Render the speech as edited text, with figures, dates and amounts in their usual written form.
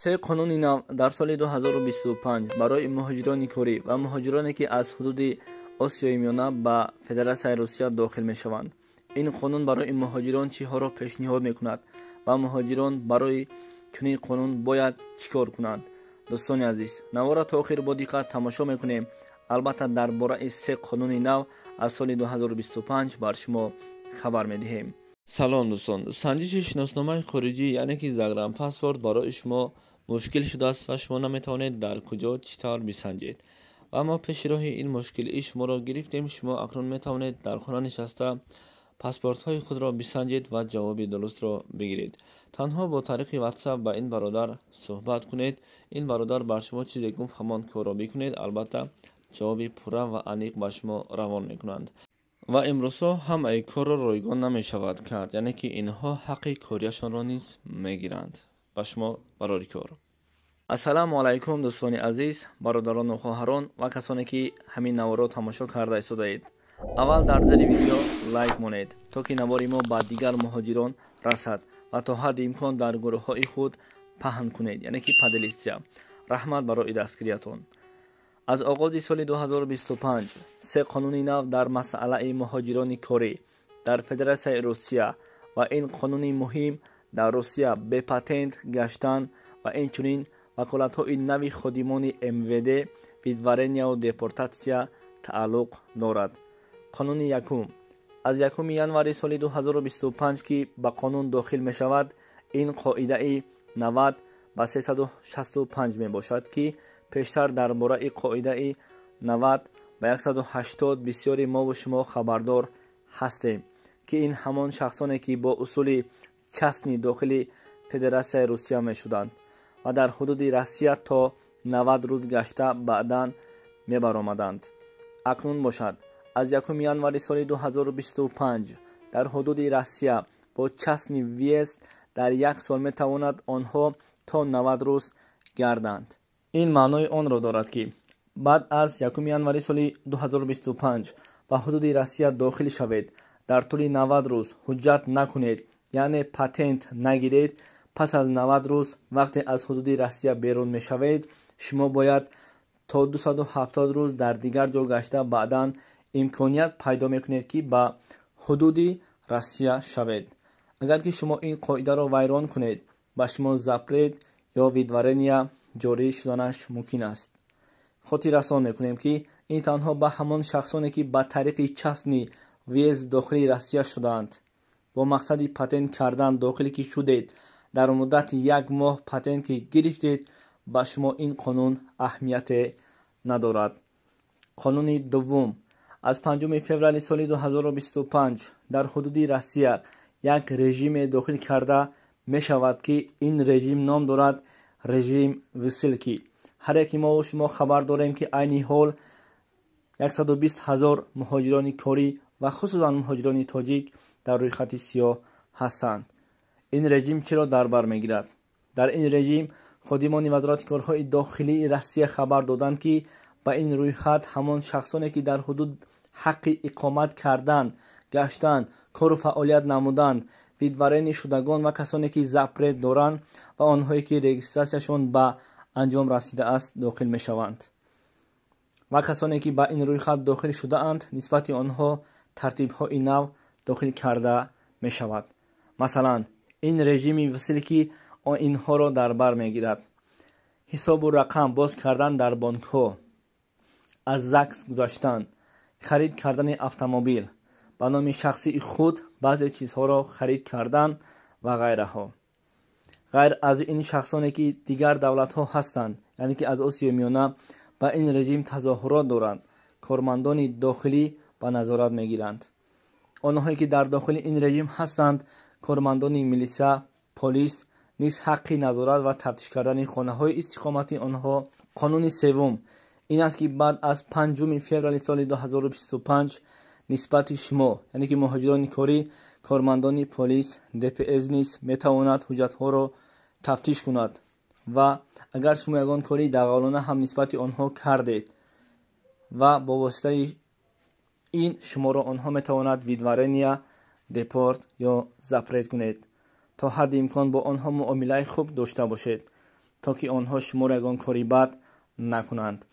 سه قانون نو در سال 2025 برای مهاجران کاری و مهاجرانی که از حدود آسیای میانه به فدراسیون روسیه داخل میشوند. این قانون برای مهاجران چیها را پیشنهاد میکند و مهاجران برای چنین قانون باید چیکار کنند؟ دوستان عزیز، نو را تا آخر با دقت تماشا میکنیم. البته درباره سه قانون نو از سال 2025 بر شما خبر میدهیم. سلام دوستان، سنجش شناسنامه خارجی یعنی که زاگرام پاسپورت برای شما مشکل شده است و شما نمیتوانید در کجا چطور بسنجید. و ما پیش راه این مشکل شما را گرفتیم. شما اکنون میتوانید در خانه نشسته پاسپورت های خود را بسنجید و جواب درست را بگیرید. تنها با طریق واتساپ با این برادر صحبت کنید. این برادر بر شما چیزی گفت همان کار را بکنید. البته جواب پوره و عمیق به شما روان میکنند. و امروزها هم ای کار را رایگان نمی شود کرد، یعنی که اینها حق کاریشان را نیز میگیرند. به شما برای کار. السلام علیکم دوستان عزیز، برادران و خواهران و کسانی که همین نو را تماشا کرده ایستادید. اول در زیر ویدیو لایک مونید تا که نوار ما با دیگر مهاجران رسد و تا حد امکان در گروه های خود پهن کنید، یعنی که پدلیستیا. رحمت برای دستگیریتون. از آغاز سال 2025 سه قانون نو در مسئله مهاجران کاری در فدراسیون روسیه و این قانون مهم در روسیه به پاتنت گشتن و اینچنین وکالت‌های نوی خادمان MVD ویدوارنیا و دپورتاسیا تعلق دارد. قانون یکم از 1 ینوار سال 2025 که به قانون داخل می شود، این قاعده 90 به 365 می باشد که پیشتر درباره قاعده 90 به 180 بسیاری ما و شما خبردار هستیم که این همان شخصانی که با اصول چسنی داخل فدراسیون روسیه می شدند و در حدود روسیه تا 90 روز گشته بعداً می برآمدند. اکنون باشد از 1 ینوار سال 2025 در حدود روسیه با چسنی ویز در یک سال می تواند آنها تا 90 روز گردند. این معنای آن را دارد که بعد از 1 ینوار سال 2025 به حدود روسیه داخل شوید، در طول 90 روز حجت نکنید، یعنی پاتنت نگیرید. پس از 90 روز وقتی از حدود روسیه بیرون می شوید، شما باید تا 270 روز در دیگر جا گشته بعداً امکانیت پیدا میکنید که به حدود روسیه شوید. اگر که شما این قاعده را ویران کنید، به شما زپرید یا ویدوارنیا جاری شدنش ممکن است. خاطر رسان میکنیم که این تنها به همان شخصانی که به طریق چسنی ویز داخل روسیه شدند با مقصد پاتنت کردن داخلی که شدید، در مدت 1 ماه پاتنت که گرفتید، به شما این قانون اهمیت ندارد. قانون دوم از 5 فوریه سال 2025 در حدود روسیه یک رژیم داخل کرده می شود که این رژیم نام دارد رژیم ویسلکی. هر یک ما و شما خبر داریم که عین حال 120,000 مهاجران کاری و خصوصا مهاجران تاجیک در روی خط سیاه هستند. این رژیم چرا در بر میگیرد؟ در این رژیم خادمان وزارت کارهای داخلی روسیه خبر دادند که با این روی خط همان شخصانی که در حدود حق اقامت کردن، گشتن، کار و فعالیت نمودن، ویدوارنی شدگان و کسانی که زپرت دارند و آنهایی که رجیستراسیشون به انجام رسیده است داخل می شوند. و کسانی که به این روی خط داخل شده اند نسبت آنها ترتیب های نو داخل کرده می شود. مثلا این رژیم وسیلکی اینها را در بر می گیرد: حساب و رقم باز کردن در بانک ها، از زکس گذاشتن، خرید کردن اتومبیل، به نام شخصی خود بعضی چیزها را خرید کردن و غیره ها. غیر از این شخصانی که دیگر دولت ها هستند، یعنی که از آسیای میانه با این رژیم تظاهرات دارند، کارمندان داخلی به نظارت میگیرند. آنهایی که در داخل این رژیم هستند، کارمندان میلیسا، پلیس نیز حق نظارت و تفتیش کردن خانه های استقامتی آنها. قانون سوم این است که بعد از 5 فوریه سال 2025 نسبت شما، یعنی که مهاجران کاری، کارمندان پلیس DPS نیز میتواند حجت ها را تفتیش کند و اگر شما یگان کاری دغالانه هم نسبت آنها کردید و با واسطه این شما را آنها میتواند ویدوارنیا دپورت یا زپرت کنید. تا حد امکان با آنها معامله خوب داشته باشید تا که آنها شما را ягон кори бад накунанд.